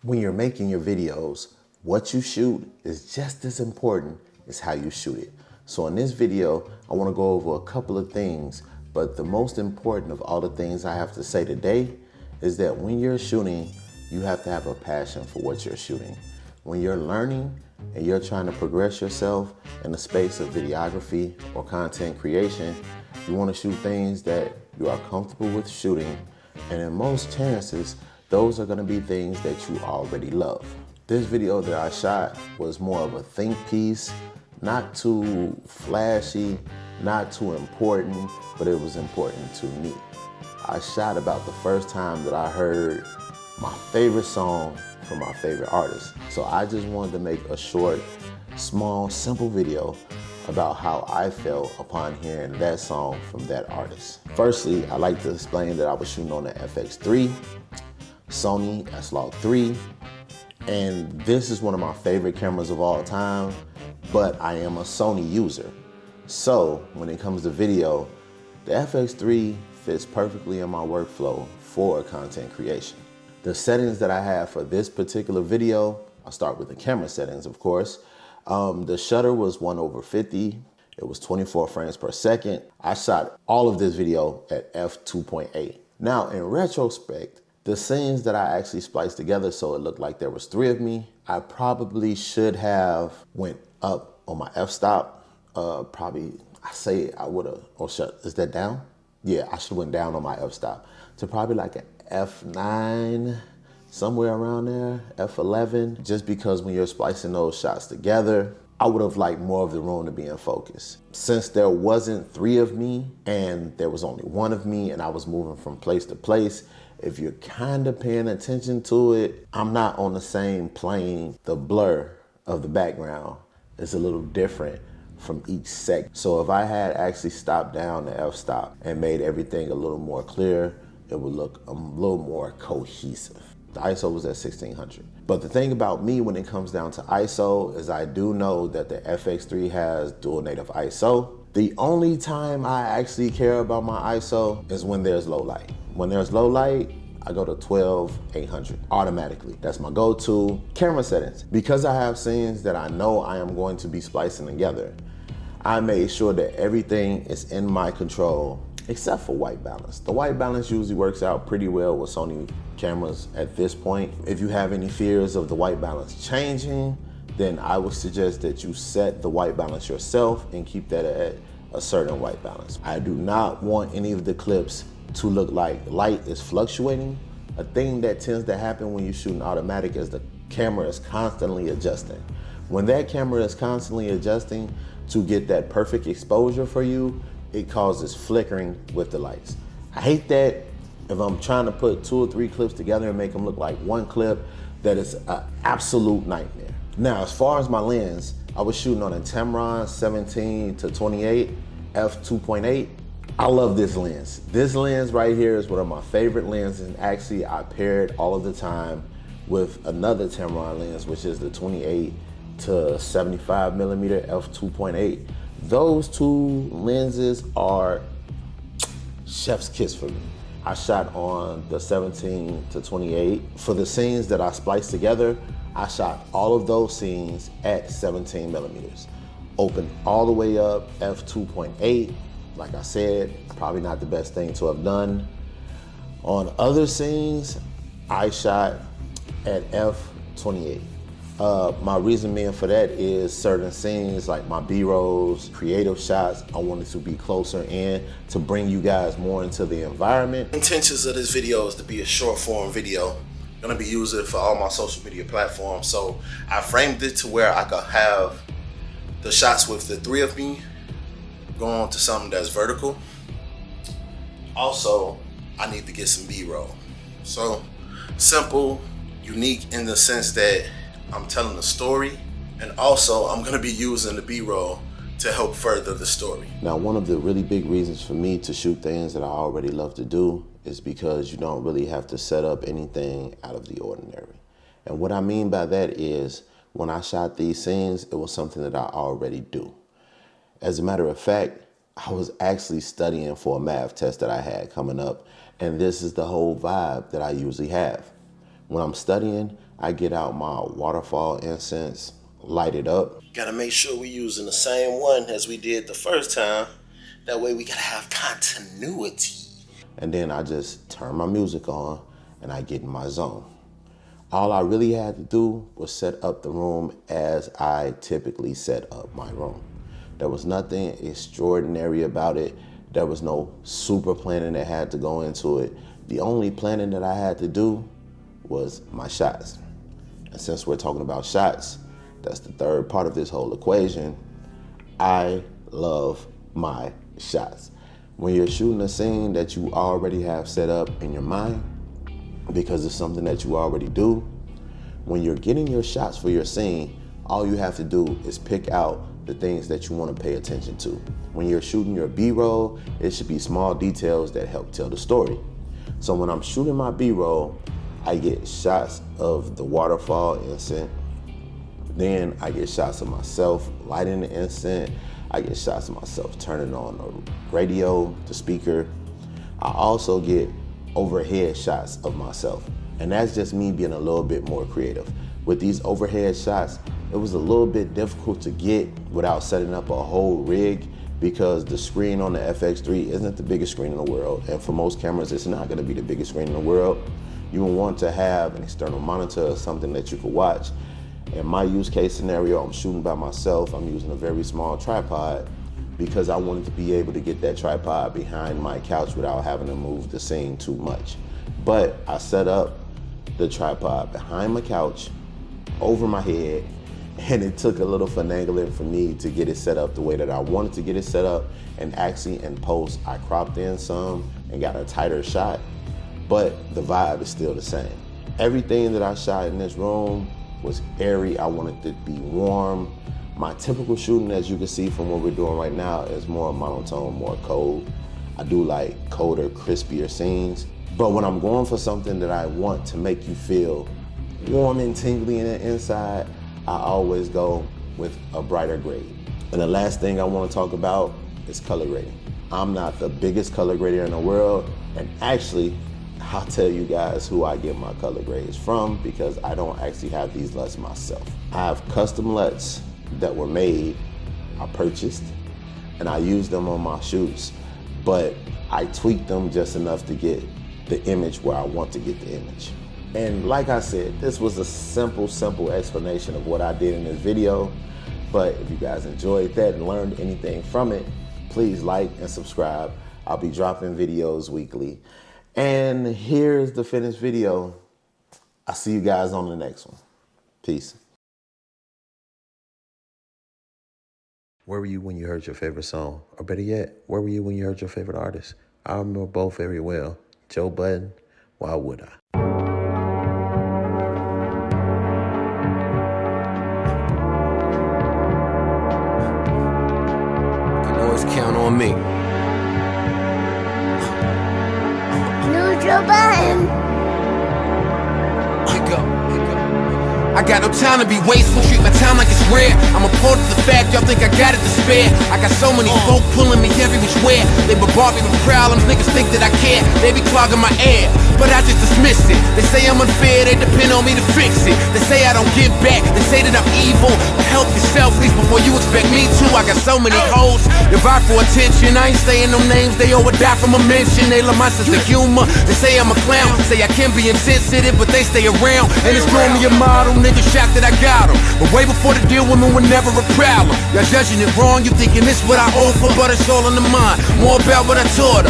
When you're making your videos, what you shoot is just as important as how you shoot it. So in this video, I want to go over a couple of things, but the most important of all the things I have to say today is that when you're shooting, you have to have a passion for what you're shooting. When you're learning and you're trying to progress yourself in the space of videography or content creation, you want to shoot things that you are comfortable with shooting, and in most chances, those are going to be things that you already love. This video that I shot was more of a think piece, not too flashy, not too important, but it was important to me. I shot about the first time that I heard my favorite song from my favorite artist. So I just wanted to make a short, small, simple video about how I felt upon hearing that song from that artist. Firstly, I'd like to explain that I was shooting on the FX3, SONY S-Log3, and this is one of my favorite cameras of all time, but I am a Sony user. So when it comes to video, the FX3 fits perfectly in my workflow for content creation. The settings that I have for this particular video, I'll start with the camera settings, of course. The shutter was 1/50. It was 24 frames per second. I shot all of this video at f2.8. Now, in retrospect, the scenes that I actually spliced together so it looked like there was 3 of me, I probably should have went up on my f-stop. I would have, is that down? Yeah, I should have went down on my f-stop to probably like an f9, somewhere around there, f11, just because when you're splicing those shots together, I would have liked more of the room to be in focus. Since there wasn't 3 of me and there was only 1 of me and I was moving from place to place, if you're kind of paying attention to it, I'm not on the same plane. The blur of the background is a little different from each segment. So if I had actually stopped down the f-stop and made everything a little more clear, it would look a little more cohesive. The ISO was at 1600. But the thing about me when it comes down to ISO is I do know that the FX3 has dual native ISO. The only time I actually care about my ISO is when there's low light. When there's low light, I go to 12-800 automatically. That's my go-to. Camera settings. Because I have scenes that I know I am going to be splicing together, I made sure that everything is in my control except for white balance. The white balance usually works out pretty well with Sony cameras at this point. If you have any fears of the white balance changing, then I would suggest that you set the white balance yourself and keep that at a certain white balance. I do not want any of the clips to look like light is fluctuating. A thing that tends to happen when you shoot an automatic is the camera is constantly adjusting. When that camera is constantly adjusting to get that perfect exposure for you, it causes flickering with the lights. I hate that. If I'm trying to put 2 or 3 clips together and make them look like one clip, that is an absolute nightmare. Now, as far as my lens, I was shooting on a Tamron 17-28 f2.8. I love this lens. This lens right here is one of my favorite lenses, and actually I pair it all of the time with another Tamron lens, which is the 28-75mm f2.8. Those 2 lenses are chef's kiss for me. I shot on the 17-28. For the scenes that I spliced together, I shot all of those scenes at 17mm. Open all the way up, f2.8. Like I said, probably not the best thing to have done. On other scenes, I shot at f28. My reason being for that is certain scenes like my B-rolls, creative shots, I wanted to be closer in to bring you guys more into the environment. Intentions of this video is to be a short form video. I'm gonna be using it for all my social media platforms. So I framed it to where I could have the shots with the 3 of me going to something that's vertical. Also, I need to get some B-roll. So simple, unique in the sense that I'm telling a story, and also I'm gonna be using the B-roll to help further the story. Now, one of the really big reasons for me to shoot things that I already love to do is because you don't really have to set up anything out of the ordinary. And what I mean by that is when I shot these scenes, it was something that I already do. As a matter of fact, I was actually studying for a math test that I had coming up, and this is the whole vibe that I usually have. When I'm studying, I get out my waterfall incense, light it up. Gotta make sure we're using the same one as we did the first time. That way we gotta have continuity. And then I just turn my music on and I get in my zone. All I really had to do was set up the room as I typically set up my room. There was nothing extraordinary about it. There was no super planning that had to go into it. The only planning that I had to do was my shots. And since we're talking about shots, that's the third part of this whole equation. I love my shots. When you're shooting a scene that you already have set up in your mind, because it's something that you already do, when you're getting your shots for your scene, all you have to do is pick out the things that you want to pay attention to. When you're shooting your B-roll, it should be small details that help tell the story. So when I'm shooting my B-roll, I get shots of the waterfall incense. Then I get shots of myself lighting the incense. I get shots of myself turning on the radio, the speaker. I also get overhead shots of myself. And that's just me being a little bit more creative. With these overhead shots, it was a little bit difficult to get without setting up a whole rig, because the screen on the FX3 isn't the biggest screen in the world. And for most cameras, it's not gonna be the biggest screen in the world. You will want to have an external monitor or something that you could watch. In my use case scenario, I'm shooting by myself. I'm using a very small tripod because I wanted to be able to get that tripod behind my couch without having to move the scene too much. But I set up the tripod behind my couch, over my head, and it took a little finagling for me to get it set up the way that I wanted to get it set up. And actually in post, I cropped in some and got a tighter shot, but the vibe is still the same. Everything that I shot in this room was airy. I wanted it to be warm. My typical shooting, as you can see from what we're doing right now, is more monotone, more cold. I do like colder, crispier scenes. But when I'm going for something that I want to make you feel warm and tingly in the inside, I always go with a brighter grade. And the last thing I want to talk about is color grading. I'm not the biggest color grader in the world, and actually, I'll tell you guys who I get my color grades from, because I don't actually have these LUTs myself. I have custom LUTs that were made, I purchased, and I use them on my shoots, but I tweak them just enough to get the image where I want to get the image. And like I said, this was a simple explanation of what I did in this video, but if you guys enjoyed that and learned anything from it, please like and subscribe. I'll be dropping videos weekly. And here's the finished video. I'll see you guys on the next one. Peace. Where were you when you heard your favorite song? Or better yet, where were you when you heard your favorite artist? I remember both very well. Joe Budden, why would I? Can always count on me. Joe Budden. I got no time to be wasteful, treat my time like it's rare. I'm a part of the fact, y'all think I got it to spare. I got so many folk pulling me every which way. They bombard me with problems, niggas think that I care. They be clogging my air, but I just dismiss it. They say I'm unfair, they depend on me to fix it. They say I don't give back, they say that I'm evil. But help yourself, please, before you expect me to. I got so many hoes, they vie for attention. I ain't saying no names, they all would die from a mention. They love my sense of humor, they say I'm a clown. Say I can be insensitive, but they stay around. And it's normally a model, niggas shocked that I got them. But way before the deal, women were never a problem. Y'all judging it wrong, you thinking this what I offer, but it's all in the mind. More about what I taught her.